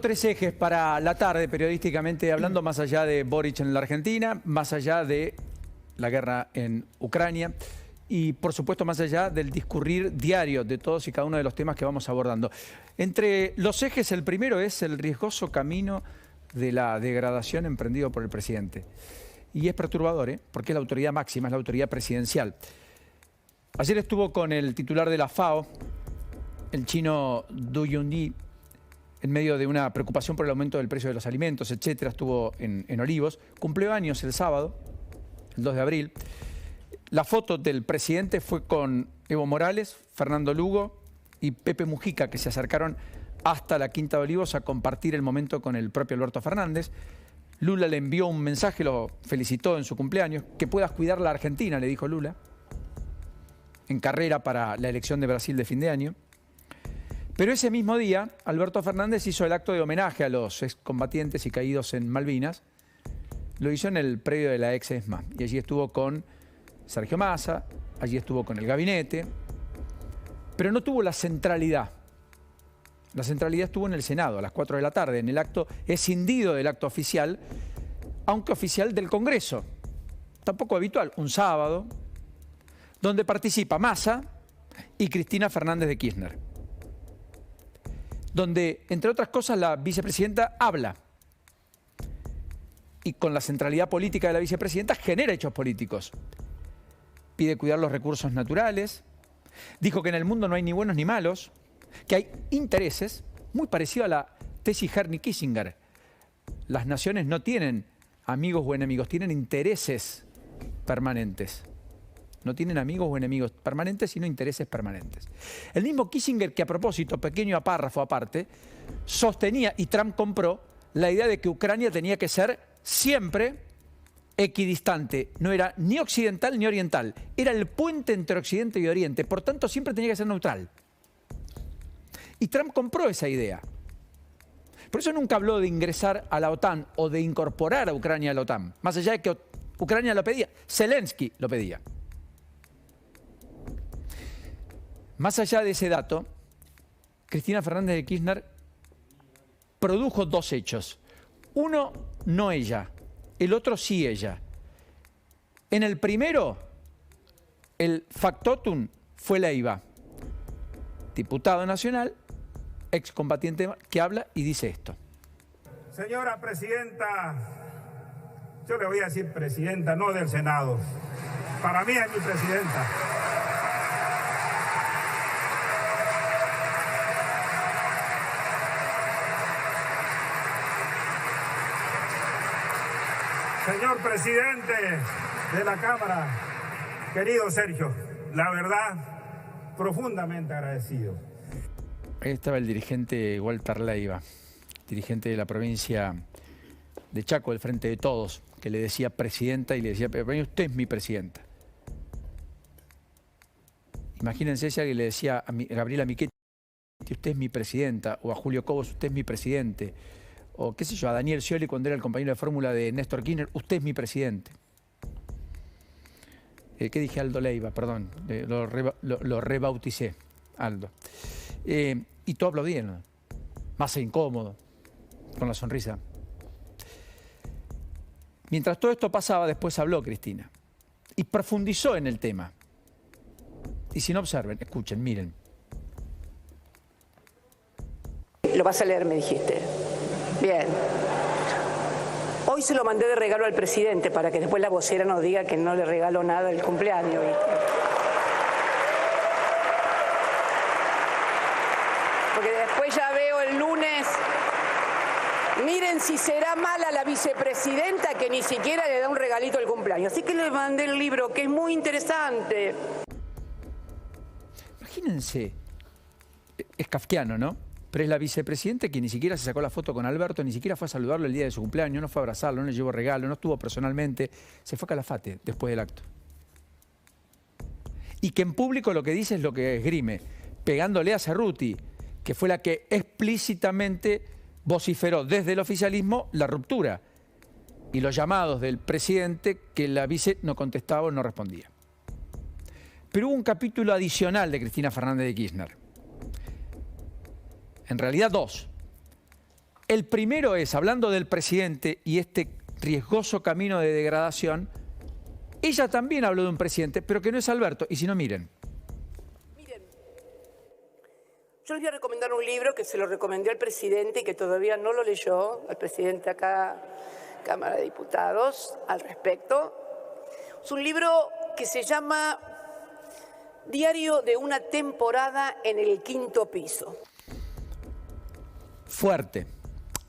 Tres ejes para la tarde, periodísticamente hablando, más allá de Boric en la Argentina, más allá de la guerra en Ucrania y, por supuesto, más allá del discurrir diario de todos y cada uno de los temas que vamos abordando. Entre los ejes, el primero es el riesgoso camino de la degradación emprendido por el presidente. Y es perturbador, porque es la autoridad máxima, es la autoridad presidencial. Ayer estuvo con el titular de la FAO, el chino Du Yunyi, en medio de una preocupación por el aumento del precio de los alimentos, etcétera. Estuvo en Olivos. Cumplió años el sábado, el 2 de abril. La foto del presidente fue con Evo Morales, Fernando Lugo y Pepe Mujica, que se acercaron hasta la Quinta de Olivos a compartir el momento con el propio Alberto Fernández. Lula le envió un mensaje, lo felicitó en su cumpleaños. Que puedas cuidar la Argentina, le dijo Lula, en carrera para la elección de Brasil de fin de año. Pero ese mismo día, Alberto Fernández hizo el acto de homenaje a los excombatientes y caídos en Malvinas. Lo hizo en el predio de la ex ESMA. Y allí estuvo con Sergio Massa, allí estuvo con el gabinete. Pero no tuvo la centralidad. La centralidad estuvo en el Senado a las 4 de la tarde, en el acto escindido del acto oficial, aunque oficial del Congreso. Tampoco habitual, un sábado, donde participa Massa y Cristina Fernández de Kirchner, donde, entre otras cosas, la vicepresidenta habla y con la centralidad política de la vicepresidenta genera hechos políticos. Pide cuidar los recursos naturales, dijo que en el mundo no hay ni buenos ni malos, que hay intereses, muy parecido a la tesis Henry-Kissinger. Las naciones no tienen amigos o enemigos, tienen intereses permanentes. No tienen amigos o enemigos permanentes, sino intereses permanentes. El mismo Kissinger que, a propósito, pequeño párrafo aparte, sostenía, y Trump compró, la idea de que Ucrania tenía que ser siempre equidistante. No era ni occidental ni oriental. Era el puente entre Occidente y Oriente. Por tanto, siempre tenía que ser neutral. Y Trump compró esa idea. Por eso nunca habló de ingresar a la OTAN o de incorporar a Ucrania a la OTAN. Más allá de que Ucrania lo pedía. Zelensky lo pedía. Más allá de ese dato, Cristina Fernández de Kirchner produjo dos hechos. Uno, no ella. El otro, sí ella. En el primero, el factotum fue Leiva, diputado nacional, excombatiente, que habla y dice esto. Señora presidenta, yo le voy a decir presidenta, no del Senado. Para mí es mi presidenta. Señor presidente de la Cámara, querido Sergio, la verdad, profundamente agradecido. Ahí estaba el dirigente Walter Leiva, dirigente de la provincia de Chaco, del Frente de Todos, que le decía presidenta y le decía, pero usted es mi presidenta. Imagínense si alguien le decía a Gabriela Michetti, usted es mi presidenta, o a Julio Cobos, usted es mi presidente, o qué sé yo, a Daniel Scioli cuando era el compañero de fórmula de Néstor Kirchner, usted es mi presidente. ¿Qué dije? Aldo Leiva, perdón, lo rebauticé, Aldo. Y todo aplaudían, más incómodo, con la sonrisa. Mientras todo esto pasaba, después habló Cristina y profundizó en el tema. Y si no observen, escuchen, miren. Lo vas a leer, me dijiste. Bien. Hoy se lo mandé de regalo al presidente para que después la vocera nos diga que no le regaló nada el cumpleaños, ¿viste? Porque después ya veo el lunes. Miren si será mala la vicepresidenta que ni siquiera le da un regalito al cumpleaños. Así que le mandé el libro, que es muy interesante. Imagínense, es kafkiano, ¿no? Pero es la vicepresidenta que ni siquiera se sacó la foto con Alberto, ni siquiera fue a saludarlo el día de su cumpleaños, no fue a abrazarlo, no le llevó regalo, no estuvo personalmente, se fue a Calafate después del acto. Y que en público lo que dice es lo que esgrime, pegándole a Cerruti, que fue la que explícitamente vociferó desde el oficialismo la ruptura y los llamados del presidente que la vice no contestaba o no respondía. Pero hubo un capítulo adicional de Cristina Fernández de Kirchner. En realidad dos. El primero es, hablando del presidente y este riesgoso camino de degradación, ella también habló de un presidente, pero que no es Alberto. Y si no, miren. Miren, yo les voy a recomendar un libro que se lo recomendé al presidente y que todavía no lo leyó, al presidente acá, Cámara de Diputados, al respecto. Es un libro que se llama Diario de una temporada en el quinto piso. Fuerte.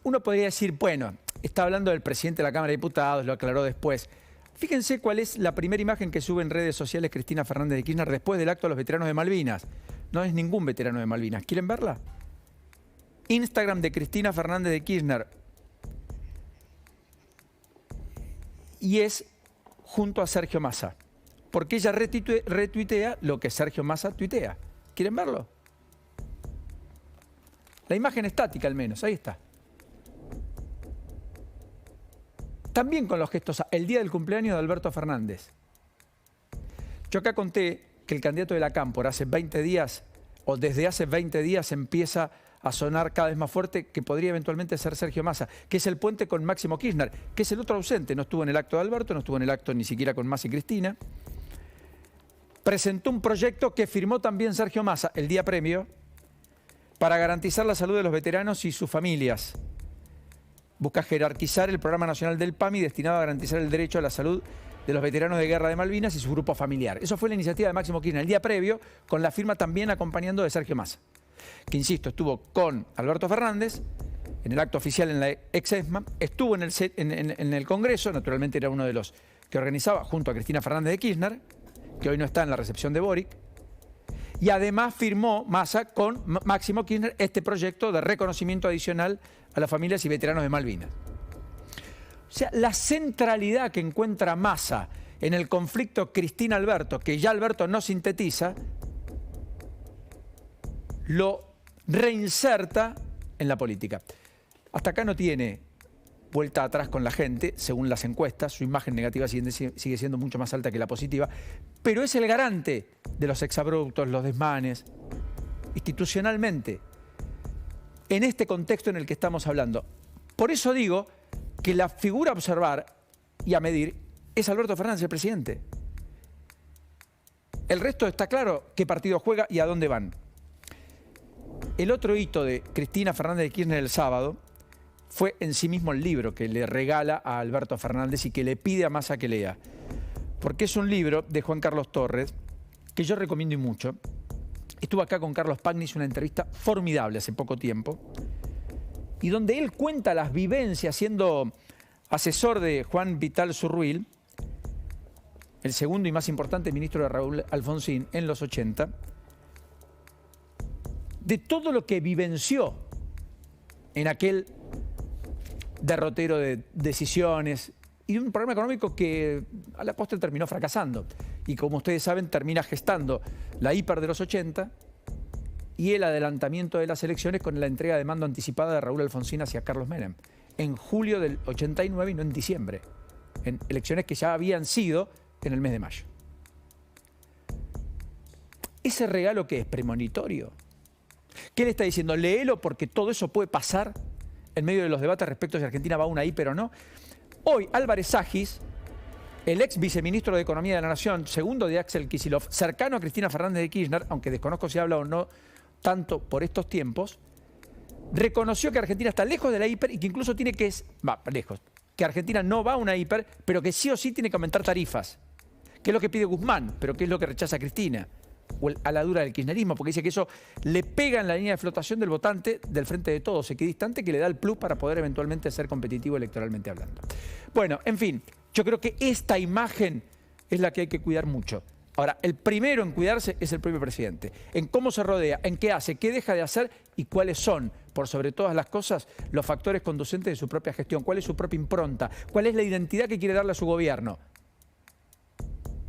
Uno podría decir, bueno, está hablando del presidente de la Cámara de Diputados, lo aclaró después. Fíjense cuál es la primera imagen que sube en redes sociales Cristina Fernández de Kirchner después del acto de los veteranos de Malvinas. No es ningún veterano de Malvinas. ¿Quieren verla? Instagram de Cristina Fernández de Kirchner. Y es junto a Sergio Massa. Porque ella retuitea lo que Sergio Massa tuitea. ¿Quieren verlo? La imagen estática al menos, ahí está. También con los gestos, el día del cumpleaños de Alberto Fernández. Yo acá conté que el candidato de la Cámpora hace 20 días, o desde hace 20 días empieza a sonar cada vez más fuerte, que podría eventualmente ser Sergio Massa, que es el puente con Máximo Kirchner, que es el otro ausente. No estuvo en el acto de Alberto, no estuvo en el acto ni siquiera con Massa y Cristina. Presentó un proyecto que firmó también Sergio Massa el día previo para garantizar la salud de los veteranos y sus familias. Busca jerarquizar el Programa Nacional del PAMI destinado a garantizar el derecho a la salud de los veteranos de guerra de Malvinas y su grupo familiar. Eso fue la iniciativa de Máximo Kirchner el día previo, con la firma también acompañando de Sergio Massa, que insisto, estuvo con Alberto Fernández en el acto oficial en la ex-ESMA, estuvo en el Congreso, naturalmente era uno de los que organizaba, junto a Cristina Fernández de Kirchner, que hoy no está en la recepción de Boric, y además firmó Massa con Máximo Kirchner este proyecto de reconocimiento adicional a las familias y veteranos de Malvinas. O sea, la centralidad que encuentra Massa en el conflicto Cristina-Alberto, que ya Alberto no sintetiza, lo reinserta en la política. Hasta acá no tiene vuelta atrás con la gente, según las encuestas. Su imagen negativa sigue siendo mucho más alta que la positiva, pero es el garante de los exabruptos, los desmanes, institucionalmente, en este contexto en el que estamos hablando. Por eso digo que la figura a observar y a medir es Alberto Fernández, el presidente. El resto está claro qué partido juega y a dónde van. El otro hito de Cristina Fernández de Kirchner el sábado fue en sí mismo el libro que le regala a Alberto Fernández y que le pide a Massa que lea. Porque es un libro de Juan Carlos Torres que yo recomiendo y mucho. Estuvo acá con Carlos Pagnis, una entrevista formidable hace poco tiempo, y donde él cuenta las vivencias siendo asesor de Juan Vital Zurruil, el segundo y más importante ministro de Raúl Alfonsín en los 80, de todo lo que vivenció en aquel derrotero de decisiones y de un programa económico que a la postre terminó fracasando. Y como ustedes saben, termina gestando la hiper de los 80 y el adelantamiento de las elecciones con la entrega de mando anticipada de Raúl Alfonsín hacia Carlos Menem en julio del 89 y no en diciembre, en elecciones que ya habían sido en el mes de mayo. ¿Ese regalo qué es? ¿Premonitorio? ¿Qué le está diciendo? Léelo porque todo eso puede pasar en medio de los debates respecto a si Argentina va a una hiper o no. Hoy Álvarez Agis, el ex viceministro de Economía de la Nación, segundo de Axel Kicillof, cercano a Cristina Fernández de Kirchner, aunque desconozco si habla o no tanto por estos tiempos, reconoció que Argentina está lejos de la hiper y que incluso tiene que... lejos. Que Argentina no va a una hiper, pero que sí o sí tiene que aumentar tarifas. Que es lo que pide Guzmán, pero que es lo que rechaza Cristina. O a la dura del kirchnerismo, porque dice que eso le pega en la línea de flotación del votante del Frente de Todos, equidistante, que le da el plus para poder eventualmente ser competitivo electoralmente hablando. Bueno, en fin, yo creo que esta imagen es la que hay que cuidar mucho. Ahora, el primero en cuidarse es el propio presidente, en cómo se rodea, en qué hace, qué deja de hacer y cuáles son, por sobre todas las cosas, los factores conducentes de su propia gestión, cuál es su propia impronta, cuál es la identidad que quiere darle a su gobierno.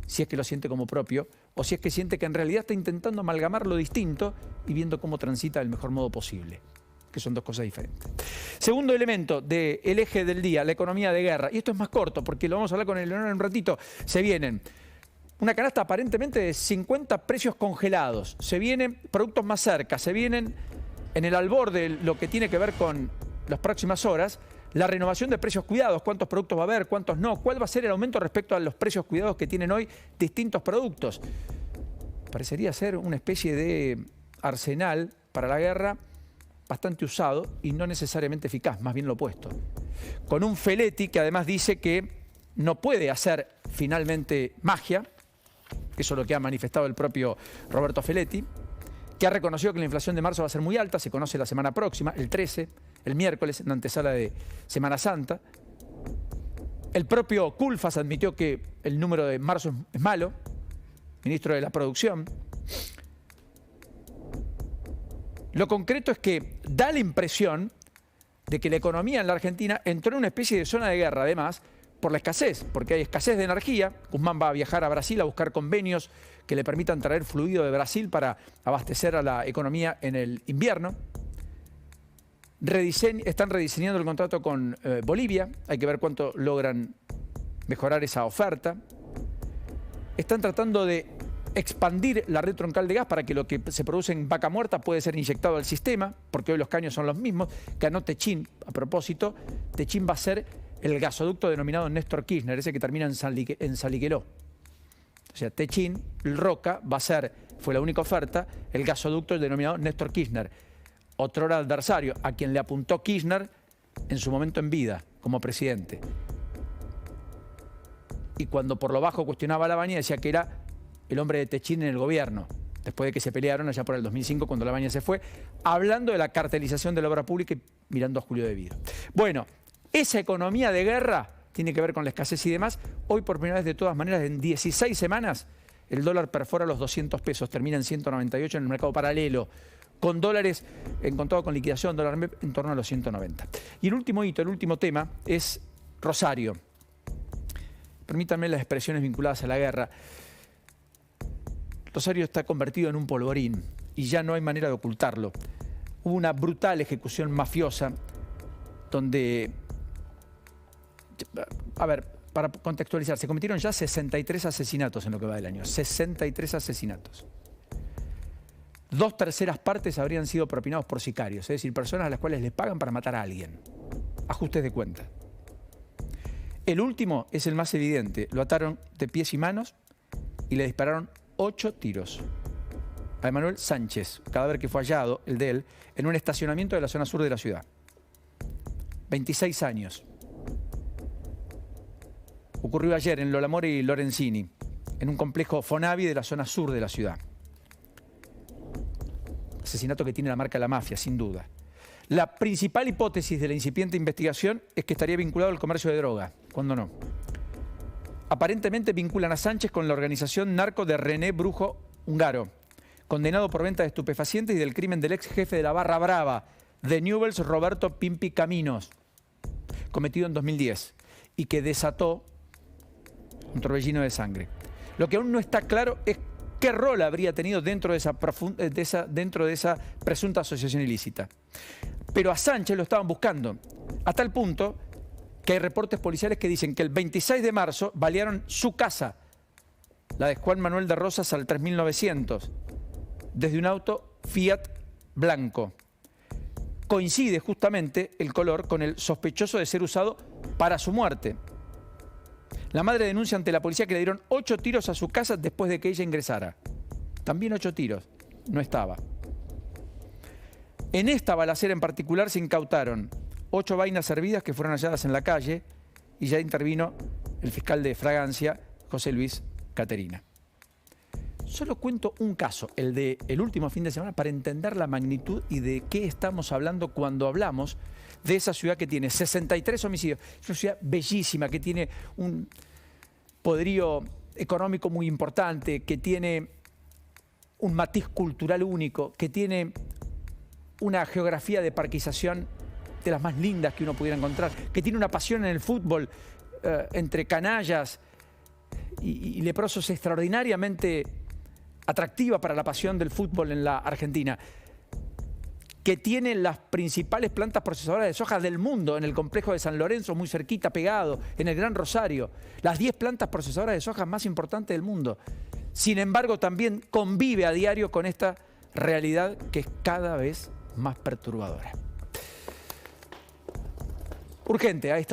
Si es que lo siente como propio, o si es que siente que en realidad está intentando amalgamar lo distinto y viendo cómo transita del mejor modo posible, que son dos cosas diferentes. Segundo elemento del eje del día, la economía de guerra. Y esto es más corto, porque lo vamos a hablar con Eleonora en un ratito. Se vienen una canasta aparentemente de 50 precios congelados, se vienen productos más cerca, se vienen en el albor de lo que tiene que ver con las próximas horas la renovación de precios cuidados, cuántos productos va a haber, cuántos no, cuál va a ser el aumento respecto a los precios cuidados que tienen hoy distintos productos. Parecería ser una especie de arsenal para la guerra bastante usado y no necesariamente eficaz, más bien lo opuesto. Con un Feletti que además dice que no puede hacer finalmente magia, que eso es lo que ha manifestado el propio Roberto Feletti, que ha reconocido que la inflación de marzo va a ser muy alta, se conoce la semana próxima, el 13, el miércoles, en antesala de Semana Santa. El propio Culfas admitió que el número de marzo es malo, ministro de la Producción. Lo concreto es que da la impresión de que la economía en la Argentina entró en una especie de zona de guerra, además, por la escasez, porque hay escasez de energía. Guzmán va a viajar a Brasil a buscar convenios que le permitan traer fluido de Brasil para abastecer a la economía en el invierno. Están rediseñando el contrato con Bolivia, hay que ver cuánto logran mejorar esa oferta. Están tratando de expandir la red troncal de gas para que lo que se produce en Vaca Muerta puede ser inyectado al sistema, porque hoy los caños son los mismos. Ganó Techín, a propósito. Techín va a ser el gasoducto denominado Néstor Kirchner, ese que termina en Saligueló. O sea, Techín, el Roca, va a ser, fue la única oferta, el gasoducto denominado Néstor Kirchner, otrora adversario, a quien le apuntó Kirchner en su momento en vida, como presidente. Y cuando por lo bajo cuestionaba a Labaña, decía que era el hombre de Techín en el gobierno, después de que se pelearon allá por el 2005, cuando Labaña se fue, hablando de la cartelización de la obra pública y mirando a Julio De Vido. Bueno, esa economía de guerra tiene que ver con la escasez y demás. Hoy, por primera vez, de todas maneras, en 16 semanas, el dólar perfora los 200 pesos, termina en 198 en el mercado paralelo, con dólares, encontrado con liquidación, dólar MEP, en torno a los 190. Y el último hito, el último tema, es Rosario. Permítanme las expresiones vinculadas a la guerra. Rosario está convertido en un polvorín y ya no hay manera de ocultarlo. Hubo una brutal ejecución mafiosa donde, a ver, para contextualizar, se cometieron ya 63 asesinatos en lo que va del año. 63 asesinatos. 2/3 partes habrían sido propinados por sicarios, es decir, personas a las cuales les pagan para matar a alguien. Ajustes de cuenta. El último es el más evidente. Lo ataron de pies y manos y le dispararon 8 tiros a Emanuel Sánchez, cadáver que fue hallado, el de él, en un estacionamiento de la zona sur de la ciudad. 26 años. Ocurrió ayer en Lolamore y Lorenzini, en un complejo Fonavi de la zona sur de la ciudad. Asesinato que tiene la marca de la mafia, sin duda. La principal hipótesis de la incipiente investigación es que estaría vinculado al comercio de droga, cuando no. Aparentemente vinculan a Sánchez con la organización narco de René Brujo Ungaro, condenado por venta de estupefacientes y del crimen del ex jefe de la Barra Brava, de Newell's, Roberto Pimpi Caminos, cometido en 2010, y que desató un torbellino de sangre. Lo que aún no está claro es qué rol habría tenido dentro de esa presunta asociación ilícita. Pero a Sánchez lo estaban buscando, a tal punto que hay reportes policiales que dicen que el 26 de marzo balearon su casa, la de Juan Manuel de Rosas al 3900, desde un auto Fiat blanco. Coincide justamente el color con el sospechoso de ser usado para su muerte. La madre denuncia ante la policía que le dieron 8 tiros a su casa después de que ella ingresara. También 8 tiros. No estaba. En esta balacera en particular se incautaron 8 vainas servidas que fueron halladas en la calle y ya intervino el fiscal de Fragancia, José Luis Caterina. Solo cuento un caso, el del último fin de semana, para entender la magnitud y de qué estamos hablando cuando hablamos de esa ciudad que tiene 63 homicidios. Es una ciudad bellísima, que tiene un poderío económico muy importante, que tiene un matiz cultural único, que tiene una geografía de parquización de las más lindas que uno pudiera encontrar, que tiene una pasión en el fútbol entre canallas y leprosos extraordinariamente atractiva para la pasión del fútbol en la Argentina, que tiene las principales plantas procesadoras de soja del mundo en el complejo de San Lorenzo, muy cerquita, pegado, en el Gran Rosario, las 10 plantas procesadoras de soja más importantes del mundo. Sin embargo, también convive a diario con esta realidad que es cada vez más perturbadora. Urgente, a esta